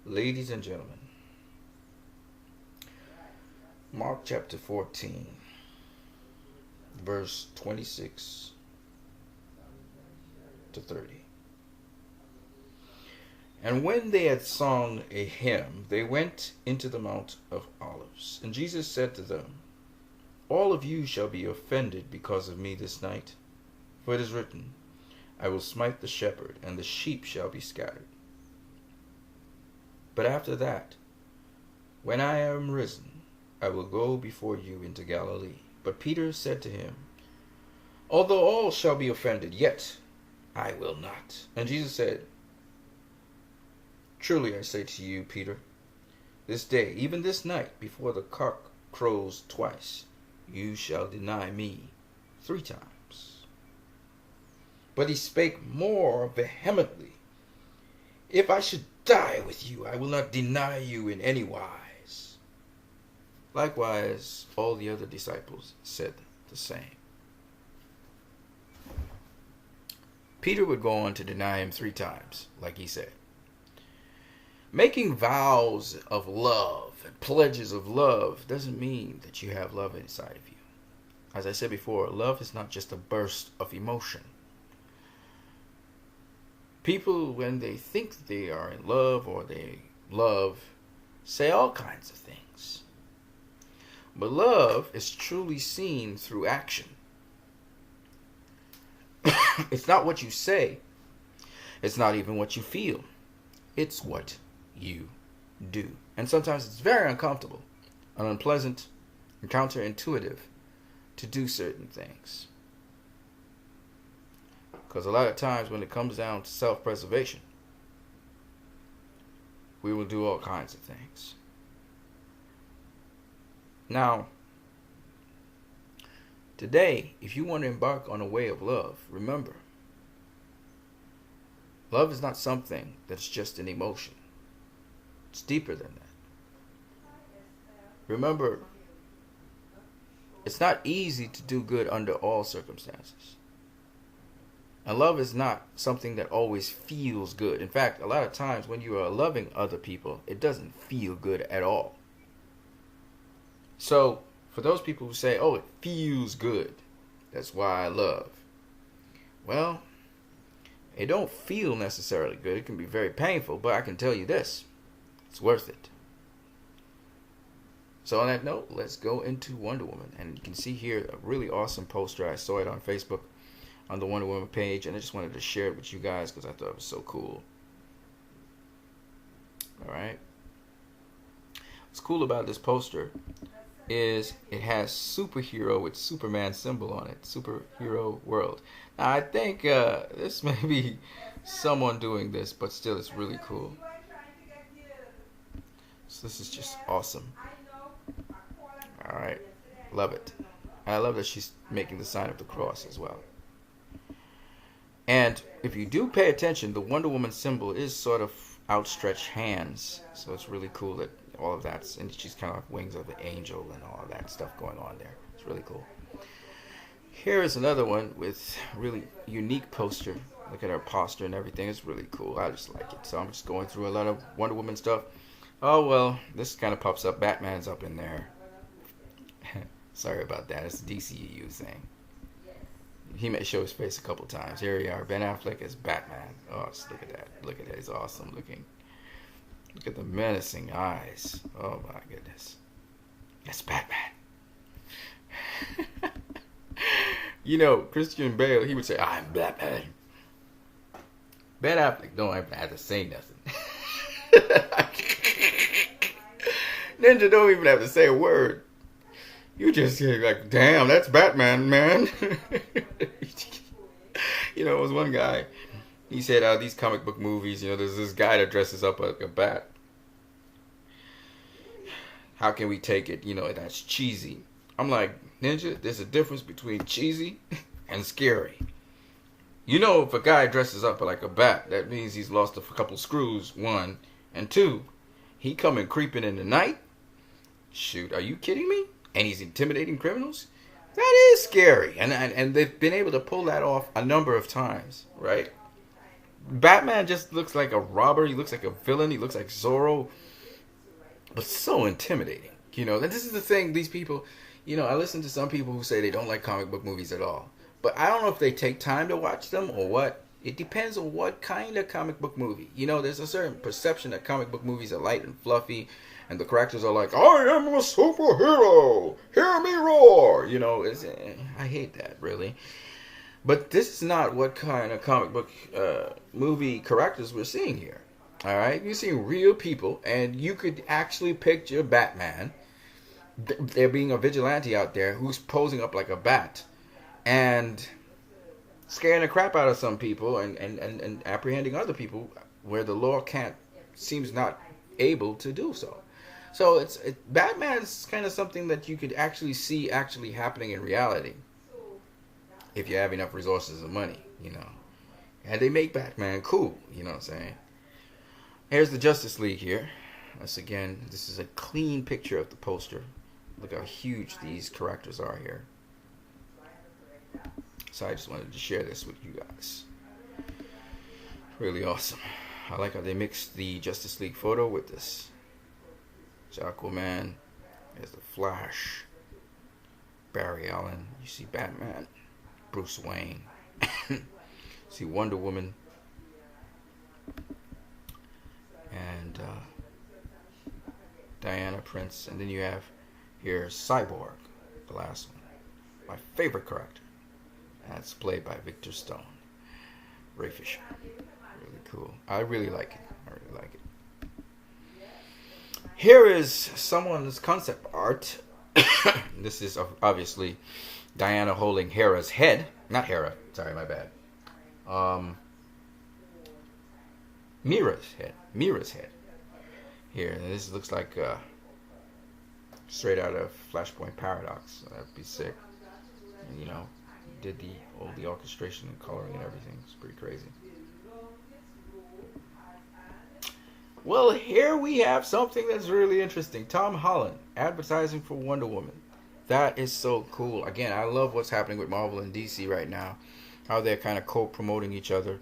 Ladies and gentlemen, Mark chapter 14, verse 26 to 30. And when they had sung a hymn, they went into the Mount of Olives. And Jesus said to them, All of you shall be offended because of me this night. For it is written, I will smite the shepherd, and the sheep shall be scattered. But after that, when I am risen, I will go before you into Galilee. But Peter said to him, Although all shall be offended, yet I will not. And Jesus said, Truly I say to you, Peter, this day, even this night, before the cock crows twice, you shall deny me 3 times. But he spake more vehemently, If I should die with you, I will not deny you in any wise. Likewise, all the other disciples said the same. Peter would go on to deny him 3 times, like he said. Making vows of love and pledges of love doesn't mean that you have love inside of you. As I said before, love is not just a burst of emotion. People, when they think they are in love or they love, say all kinds of things. But love is truly seen through action. It's not what you say. It's not even what you feel. It's what you do. And sometimes it's very uncomfortable and unpleasant and counterintuitive to do certain things. Because a lot of times when it comes down to self-preservation, we will do all kinds of things. Now, today, if you want to embark on a way of love, remember, love is not something that's just an emotion. It's deeper than that. Remember, it's not easy to do good under all circumstances. And love is not something that always feels good. In fact, a lot of times when you are loving other people, it doesn't feel good at all. So, for those people who say, oh, it feels good, that's why I love. Well, it don't feel necessarily good. It can be very painful, but I can tell you this, it's worth it. So on that note, let's go into Wonder Woman. And you can see here a really awesome poster. I saw it on Facebook on the Wonder Woman page, and I just wanted to share it with you guys because I thought it was so cool. Alright. What's cool about this poster is it has superhero with Superman symbol on it. Superhero world. Now I think this may be someone doing this, but still it's really cool. So this is just awesome. Alright. Love it. I love that she's making the sign of the cross as well. And if you do pay attention, the Wonder Woman symbol is sort of outstretched hands. So it's really cool that all of that's, and she's kind of like wings of an angel and all of that stuff going on there. It's really cool. Here is another one with really unique poster. Look at her posture and everything. It's really cool. I just like it. So I'm just going through a lot of Wonder Woman stuff. Oh, well, this kind of pops up. Batman's up in there. Sorry about that. It's a DCEU thing. He may show his face a couple times. Here we are. Ben Affleck as Batman. Oh, just look at that. Look at that. He's awesome looking. Look at the menacing eyes. Oh, my goodness. That's Batman. You know, Christian Bale, he would say, I'm Batman. Ben Affleck don't even have to say nothing. Ninja don't even have to say a word. You just hear like, damn, that's Batman, man. You know, it was one guy. He said, these comic book movies, you know, there's this guy that dresses up like a bat. How can we take it? You know, that's cheesy. I'm like, Ninja, there's a difference between cheesy and scary. You know, if a guy dresses up like a bat, that means he's lost a couple screws, 1. And 2, he coming creeping in the night. Shoot, are you kidding me? And he's intimidating criminals? That is scary. And they've been able to pull that off a number of times, right? Batman just looks like a robber. He looks like a villain. He looks like Zorro, but so intimidating. You know, and this is the thing. These people, you know, I listen to some people who say they don't like comic book movies at all. But I don't know if they take time to watch them or what. It depends on what kind of comic book movie. You know, there's a certain perception that comic book movies are light and fluffy, and the characters are like, I am a superhero. Hear me roar. You know, I hate that, really. But this is not what kind of comic book movie characters we're seeing here. All right, you're seeing real people, and you could actually picture Batman. There being a vigilante out there who's posing up like a bat and scaring the crap out of some people and apprehending other people where the law seems not able to do so. So Batman's kind of something that you could actually see actually happening in reality if you have enough resources and money, you know. And they make Batman cool, you know what I'm saying? Here's the Justice League here. This is a clean picture of the poster. Look how huge these characters are here. So I just wanted to share this with you guys. Really awesome. I like how they mixed the Justice League photo with this. There's Aquaman. There's the Flash. Barry Allen. You see Batman. Bruce Wayne. See Wonder Woman. And Diana Prince. And then you have here Cyborg, the last one. My favorite character. That's played by Victor Stone. Ray Fisher. Really cool. I really like it. Here is someone's concept art. This is obviously Diana holding Hera's head. Not Hera. Sorry, my bad. Mira's head. Here. And this looks like straight out of Flashpoint Paradox. So that'd be sick. And, you know, did all the orchestration and coloring and everything. It's pretty crazy. Well, here we have something that's really interesting. Tom Holland advertising for Wonder Woman. That is so cool. Again, I love what's happening with Marvel and DC right now. How they're kind of co-promoting each other.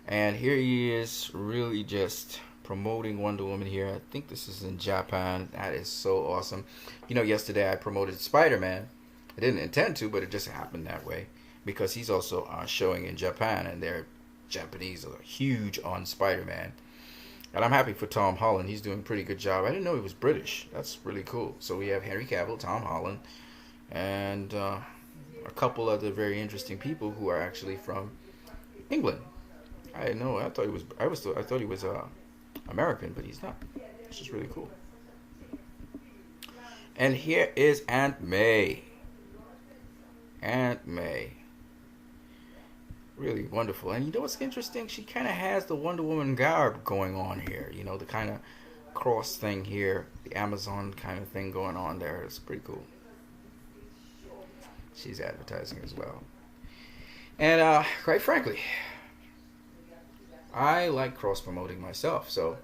And here he is really just promoting Wonder Woman here. I think this is in Japan. That is so awesome. You know, yesterday I promoted Spider-Man. I didn't intend to, but it just happened that way. Because he's also showing in Japan. And their Japanese are huge on Spider-Man. And I'm happy for Tom Holland. He's doing a pretty good job. I didn't know he was British. That's really cool. So we have Henry Cavill, Tom Holland, and a couple other very interesting people who are actually from England. I didn't know. I thought he was. I thought he was American, but he's not. It's just really cool. And here is Aunt May. Aunt May. Really wonderful. And you know what's interesting? She kind of has the Wonder Woman garb going on here. You know, the kind of cross thing here. The Amazon kind of thing going on there. It's pretty cool. She's advertising as well. And quite frankly, I like cross-promoting myself. So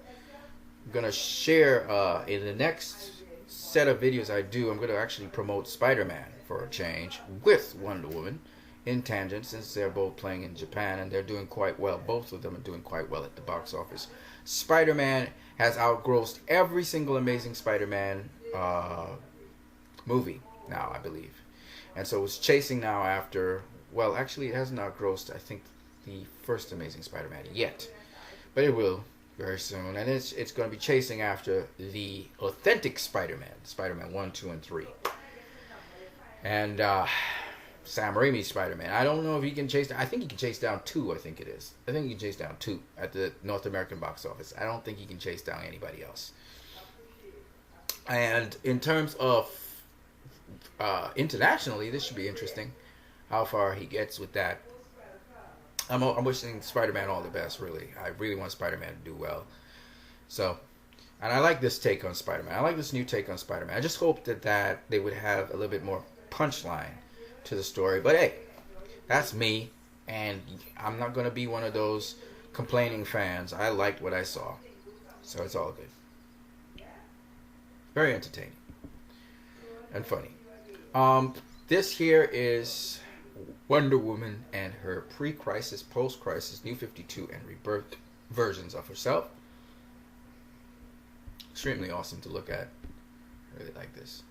I'm going to share in the next set of videos I do, I'm going to actually promote Spider-Man for a change with Wonder Woman. In tangent, since they're both playing in Japan and they're doing quite well. Both of them are doing quite well at the box office. Spider-Man has outgrossed every single Amazing Spider-Man movie now, I believe. And so it's chasing now after, well, actually it hasn't outgrossed, I think, the first Amazing Spider-Man yet. But it will very soon. And it's going to be chasing after the authentic Spider-Man. Spider-Man 1, 2, and 3. And Sam Raimi's Spider-Man. I don't know if he can chase down. I think he can chase down 2, I think it is. I think he can chase down 2 at the North American box office. I don't think he can chase down anybody else. And in terms of internationally, this should be interesting. How far he gets with that. I'm wishing Spider-Man all the best, really. I really want Spider-Man to do well. So, and I like this take on Spider-Man. I like this new take on Spider-Man. I just hope that they would have a little bit more punchline to the story. But hey, that's me, and I'm not going to be one of those complaining fans. I liked what I saw, so it's all good. Very entertaining and funny. This here is Wonder Woman and her pre-crisis, post-crisis, New 52, and rebirth versions of herself. Extremely awesome to look at. I really like this.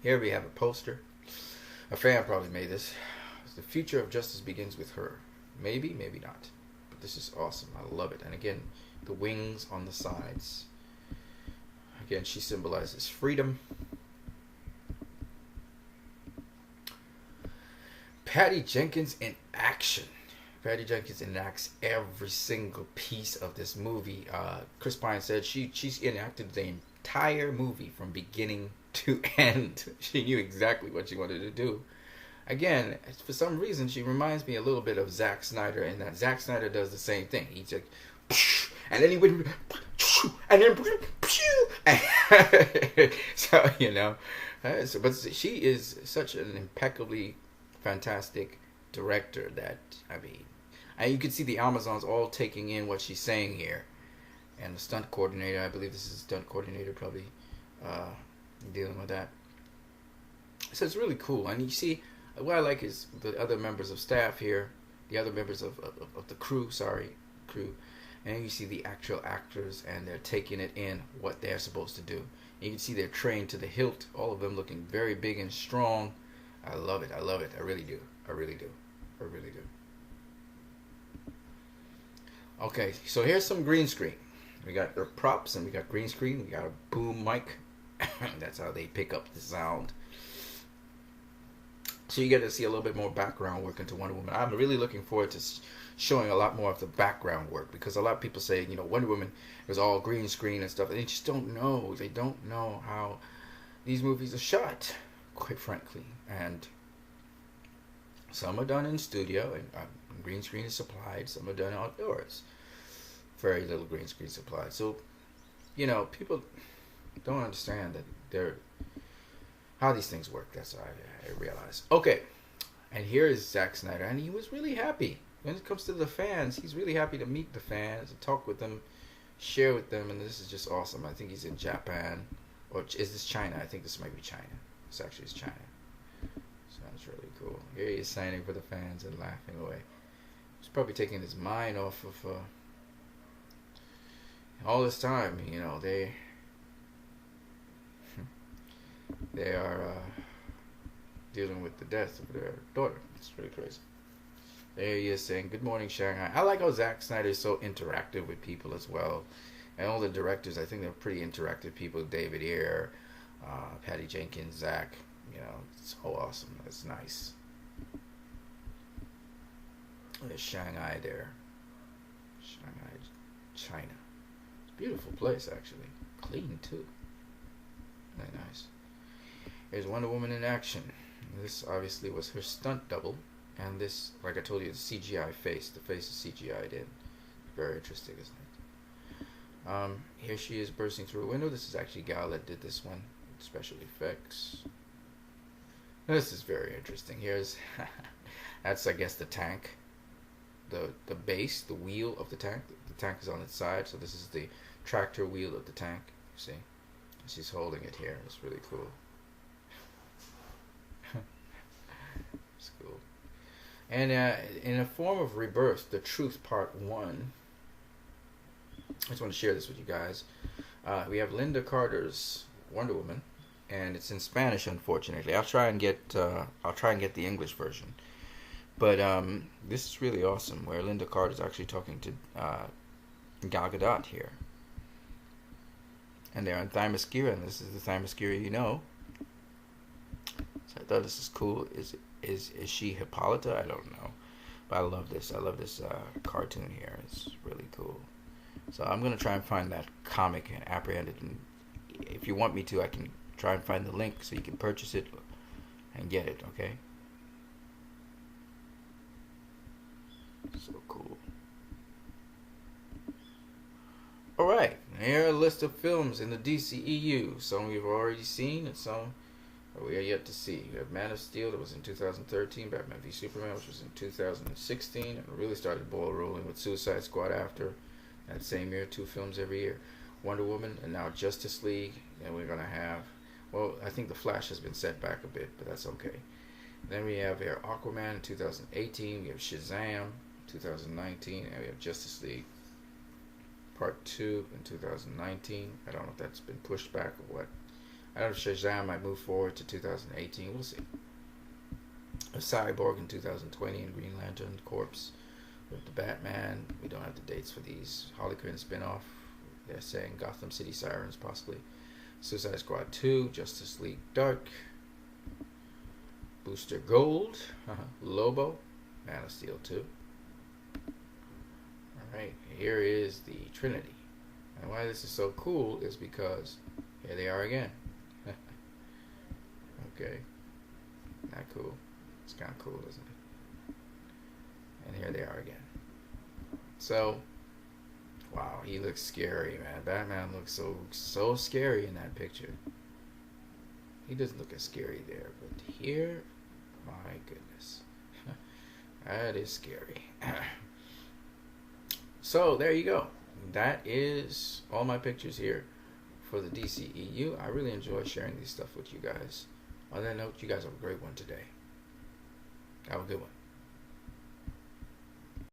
Here we have a poster. A fan probably made this. The future of justice begins with her. Maybe, maybe not. But this is awesome. I love it. And again, the wings on the sides. Again, she symbolizes freedom. Patty Jenkins in action. Patty Jenkins enacts every single piece of this movie. Chris Pine said she's enacted the entire movie from beginning to end. She knew exactly what she wanted to do. Again, for some reason, she reminds me a little bit of Zack Snyder, in that Zack Snyder does the same thing. He's like, and then he would, and then, so you know, but she is such an impeccably fantastic director that and you can see the Amazons all taking in what she's saying here, and the stunt coordinator, I believe this is a stunt coordinator, probably dealing with that. So it's really cool, and you see what I like is the other members of staff here, the other members of the crew, and you see the actual actors, and they're taking it in what they're supposed to do. And you can see they're trained to the hilt, all of them looking very big and strong. I love it. I love it. I really do. I really do. I really do. Okay, so here's some green screen. We got their props, and we got green screen. We got a boom mic. That's how they pick up the sound. So you get to see a little bit more background work into Wonder Woman. I'm really looking forward to showing a lot more of the background work, because a lot of people say, you know, Wonder Woman is all green screen and stuff, and they just don't know. They don't know how these movies are shot, quite frankly. And some are done in studio, and green screen is supplied. Some are done outdoors. Very little green screen supplied. So, you know, people don't understand that how these things work. That's what I realized. Okay, and here is Zack Snyder, and he was really happy. When it comes to the fans, he's really happy to meet the fans and talk with them, share with them, and this is just awesome. I think he's in Japan, or is this China? I think this might be China. This actually is China. Sounds really cool. Here he is signing for the fans and laughing away. He's probably taking his mind off of all this time. You know, they are dealing with the death of their daughter. It's really crazy. There he is saying, "Good morning, Shanghai." I like how Zack Snyder is so interactive with people as well. And all the directors, I think they're pretty interactive people. David Ayer, Patty Jenkins, Zack. You know, it's so awesome. That's nice. There's Shanghai there. Shanghai, China. It's a beautiful place, actually. Clean, too. Very nice. Here's Wonder Woman in action. This obviously was her stunt double. And this, like I told you, the CGI face. The face is CGI'd in. Very interesting, isn't it? Here she is bursting through a window. This is actually Gal that did this one. Special effects. This is very interesting. Here's, that's, I guess, the tank. The base, the wheel of the tank. The tank is on its side, so this is the tractor wheel of the tank. You see? She's holding it here. It's really cool. It's cool. And in a form of rebirth, The Truth Part 1. I just want to share this with you guys. We have Linda Carter's Wonder Woman, and it's in Spanish, unfortunately. I'll try and get the English version. But this is really awesome, where Linda Carter is actually talking to Gal Gadot here. And they're on Themyscira, and this is the Themyscira you know. So I thought this is cool. Is she Hippolyta? I don't know. But I love this. I love this cartoon here. It's really cool. So I'm going to try and find that comic and apprehend it. And if you want me to, I can try and find the link so you can purchase it and get it, okay? So cool. Alright, here are a list of films in the DCEU. Some we've already seen and some we are yet to see. We have Man of Steel, that was in 2013, Batman v Superman, which was in 2016, and really started ball rolling with Suicide Squad after that same year. 2 films every year. Wonder Woman, and now Justice League, and we're going to have Well, I think the Flash has been set back a bit, but that's okay. Then we have here Aquaman in 2018. We have Shazam 2019, and we have Justice League Part 2 in 2019. I don't know if that's been pushed back or what. I don't know if Shazam might move forward to 2018. We'll see. A Cyborg in 2020 and Green Lantern Corps with the Batman. We don't have the dates for these. Harley Quinn spinoff. They're saying Gotham City Sirens possibly. Suicide Squad 2, Justice League Dark, Booster Gold, Lobo, Man of Steel 2. Alright, here is the Trinity. And why this is so cool is because here they are again. Okay. Not cool. It's kind of cool, isn't it? And here they are again. So, wow, he looks scary, man. Batman looks so scary in that picture. He doesn't look as scary there, but here, my goodness. That is scary. So, there you go. That is all my pictures here for the DCEU. I really enjoy sharing these stuff with you guys. On that note, you guys have a great one today. Have a good one.